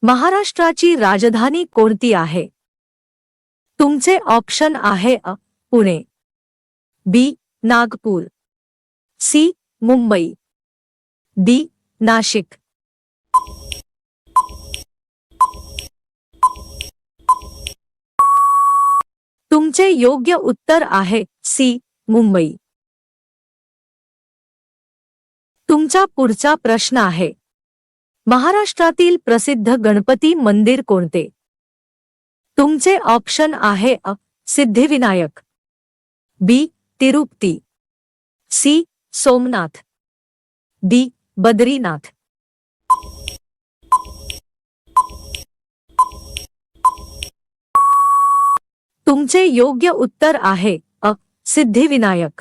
महाराष्ट्राची राजधानी कोणती आहे? तुमचे ऑप्शन आहे अ. पुणे, बी. नागपूर, सी. मुंबई, डी. नाशिक. तुमचे योग्य उत्तर आहे सी. मुंबई. तुमचा पुढचा प्रश्न आहे, महाराष्ट्रातील प्रसिद्ध गणपती मंदिर कोणते? तुमचे ऑप्शन आहे अ. सिद्धिविनायक, बी. तिरुपती, सी. सोमनाथ, डी. बद्रीनाथ. तुमचे योग्य उत्तर आहे अ. सिद्धिविनायक.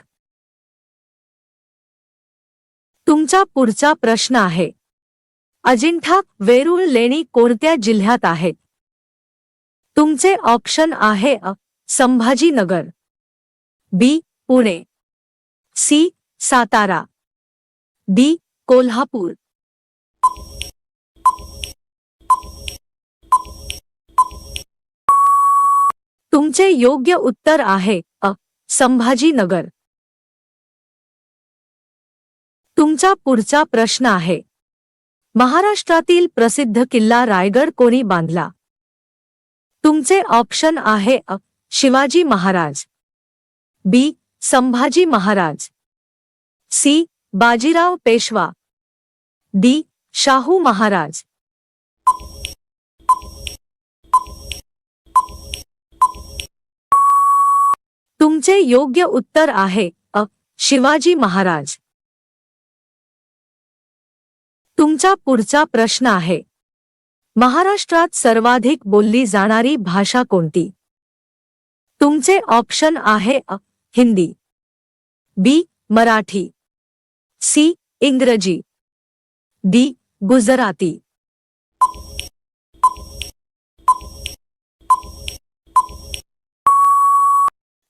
तुमचा पुढचा प्रश्न आहे, अजिंठा वेरूळ लेणी कोणत्या जिल्ह्यात आहेत? तुमचे ऑप्शन आहे अ. संभाजीनगर, बी. पुणे, सी. सातारा, डी. कोल्हापूर. तुमचे योग्य उत्तर आहे अ. संभाजीनगर. तुमचा पुढचा प्रश्न आहे, महाराष्ट्रातील प्रसिद्ध किल्ला रायगड कोणी बांधला? तुमचे ऑप्शन आहे अ. शिवाजी महाराज, बी. संभाजी महाराज, सी. बाजीराव पेशवा, डी. शाहू महाराज. तुमचे योग्य उत्तर आहे अ. शिवाजी महाराज. तुमचा पुढचा प्रश्न आहे, महाराष्ट्रात सर्वाधिक बोलली जाणारी भाषा कोणती? तुमचे ऑप्शन आहे अ. हिंदी, बी. मराठी, सी. इंग्रजी, डी. गुजराती.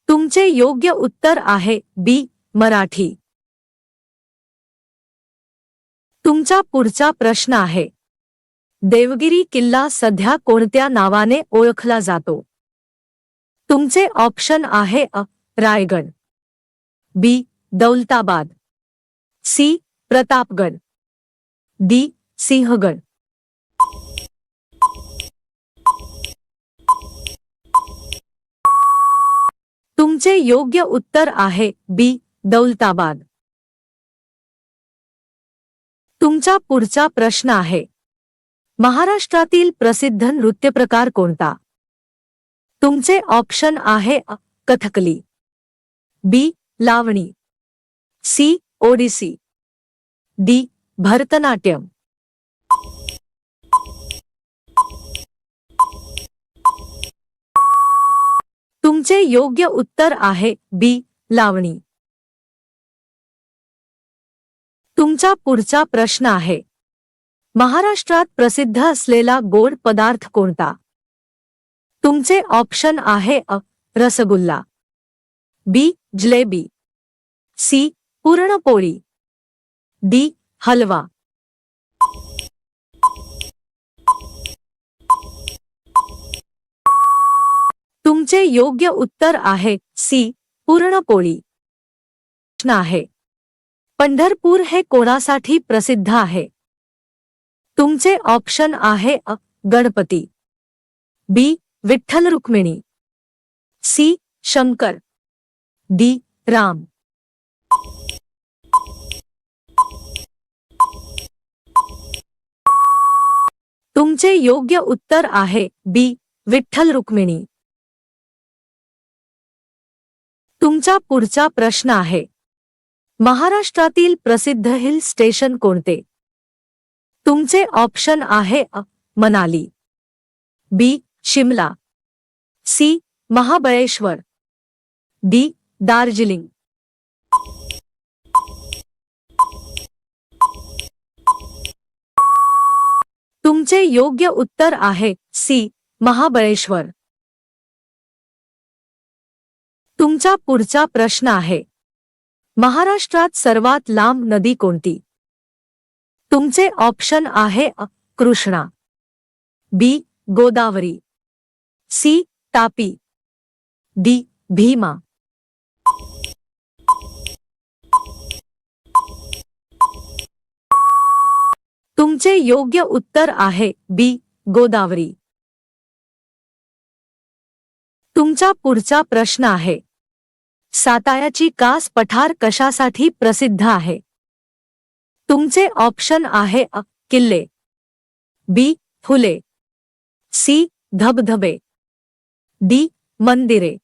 तुमचे योग्य उत्तर आहे बी. मराठी. तुमचा पुढचा प्रश्न आहे, देवगिरी किल्ला सध्या कोणत्या नावाने ओळखला जातो? तुमचे ऑप्शन आहे अ. रायगड, बी. दौलताबाद, सी. प्रतापगड, डी. सिंहगड. तुमचे योग्य उत्तर आहे बी. दौलताबाद. तुमचा पुढचा प्रश्न आहे, महाराष्ट्रातील प्रसिद्ध नृत्यप्रकार कोणता? तुमचे ऑप्शन आहे अ. कथकली, बी. लावणी, सी. ओडिसी, डी. भरतनाट्यम. तुमचे योग्य उत्तर आहे बी. लावणी. तुमचा पुढचा प्रश्न आहे, महाराष्ट्रात प्रसिद्ध असलेला गोड पदार्थ कोणता? तुमचे ऑप्शन आहे अ. रसगुल्ला, बी. जिलेबी, सी. पुरणपोळी, डी. हलवा. तुमचे योग्य उत्तर आहे सी. पुरणपोळी. प्रश्न आहे, पंढरपूर हे कोणासाठी प्रसिद्ध आहे? तुमचे ऑप्शन आहे अ. गणपती, बी. विठ्ठल रुक्मिणी, सी. शंकर, डी. राम. तुमचे योग्य उत्तर आहे बी. विठ्ठल रुक्मिणी. तुमचा पुढचा प्रश्न आहे, महाराष्ट्रातील प्रसिद्ध हिल स्टेशन कोणते? तुमचे ऑप्शन आहे अ. मनाली, बी. शिमला, सी. महाबळेश्वर, डी. दार्जिलिंग. तुमचे योग्य उत्तर आहे सी. महाबळेश्वर. तुमचा पुढचा प्रश्न आहे, महाराष्ट्रात सर्वात लांब नदी कोणती? तुमचे ऑप्शन आहे अ. कृष्णा, बी गोदावरी, सी तापी, डी भीमा. तुमचे योग्य उत्तर आहे बी गोदावरी. तुमचा पुढचा प्रश्न आहे, सातायाची कास पठार कशासाठी प्रसिद्ध आहे? तुमचे ऑप्शन आहे अ किल्ले, बी फुले, सी धबधबे, डी मंदिरे.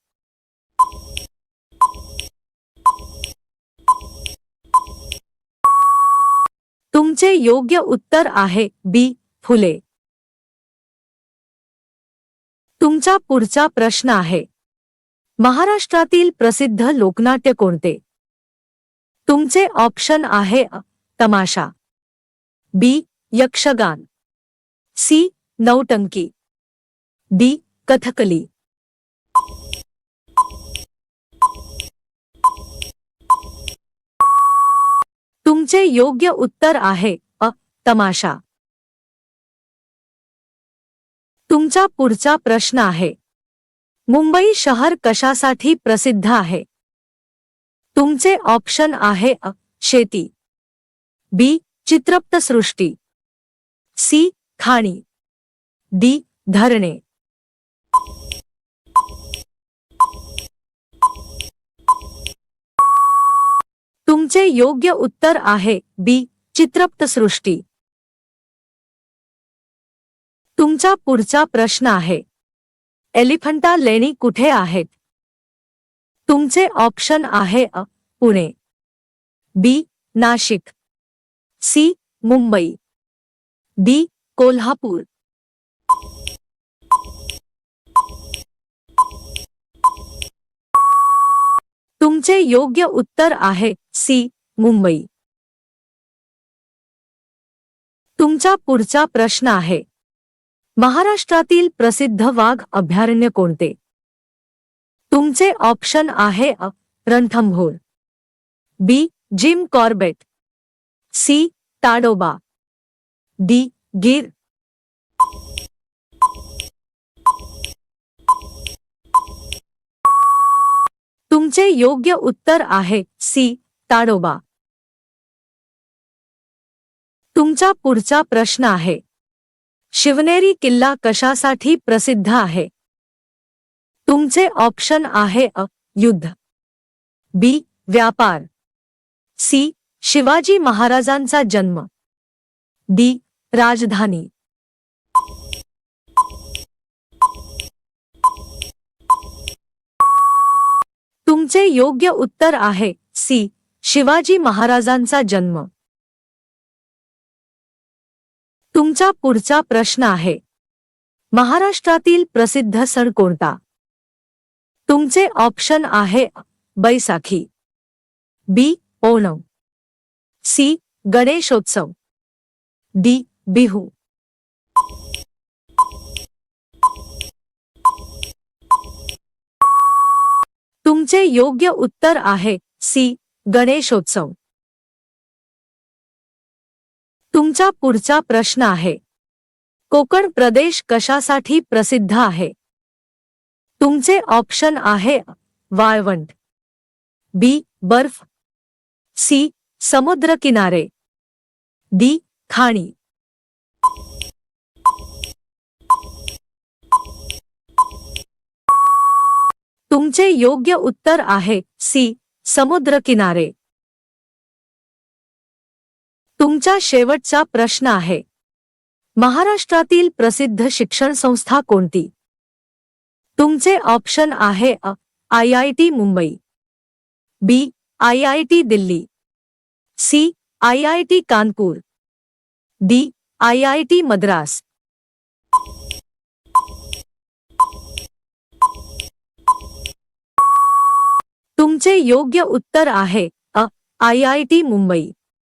तुमचे योग्य उत्तर आहे बी फुले. तुमचा पुढचा प्रश्न आहे, महाराष्ट्रातील प्रसिद्ध लोकनाट्य कोणते? तुमचे ऑप्शन आहे अ तमाशा, बी यक्षगान, सी नौटंकी, डी कथकली. तुमचे योग्य उत्तर आहे अ तमाशा. तुमचा पुढचा प्रश्न आहे, मुंबई शहर कशासाठी प्रसिद्ध आहे? तुमचे ऑप्शन आहे अ शेती, बी चित्रपटसृष्टी, सी खाणी, डी धरणे. तुमचे योग्य उत्तर आहे बी चित्रपटसृष्टी. तुमचा पुढचा प्रश्न आहे, एलिफंटा लेणी कुठे आहेत? तुमचे ऑप्शन आहे अ पुणे, बी नाशिक, सी मुंबई, डी कोल्हापूर. तुमचे योग्य उत्तर आहे सी मुंबई. तुमचा पुढचा प्रश्न आहे, महाराष्ट्रातील प्रसिद्ध वाघ अभयारण्य कोणते? तुमचे ऑप्शन आहे A Ranthambore, B Jim Corbett, C Tadoba, D Gir. तुमचे योग्य उत्तर आहे सी ताडोबा. तुमचा पुढचा प्रश्न आहे, शिवनेरी किल्ला कशासाठी प्रसिद्ध आहे? तुमचे ऑप्शन आहे अ युद्ध, बी व्यापार, सी शिवाजी महाराजांचा जन्म, डी राजधानी. तुमचे योग्य उत्तर आहे सी शिवाजी महाराजांचा जन्म. तुमचा पुढचा प्रश्न आहे, महाराष्ट्रातील प्रसिद्ध सण कोणता? तुमचे ऑप्शन आहे अ बैसाखी, बी ओणम, सी गणेशोत्सव, डी बिहू. तुमचे योग्य उत्तर आहे सी गणेशोत्सव. तुमचा पुढचा प्रश्न आहे, कोकण प्रदेश कशासाठी प्रसिद्ध आहे? तुमचे ऑप्शन आहे अ वाळवंट, बी बर्फ, सी समुद्र किनारे, डी खाणी. तुमचे योग्य उत्तर आहे सी समुद्र किनारे. तुमचा शेवटचा प्रश्न आहे, महाराष्ट्रातील प्रसिद्ध शिक्षण संस्था कोणती? तुमचे ऑप्शन आहे अ IIT Mumbai, B IIT Delhi, C IIT Kanpur, D IIT Madras. तुमचे योग्य उत्तर आहे अ IIT मुंबई.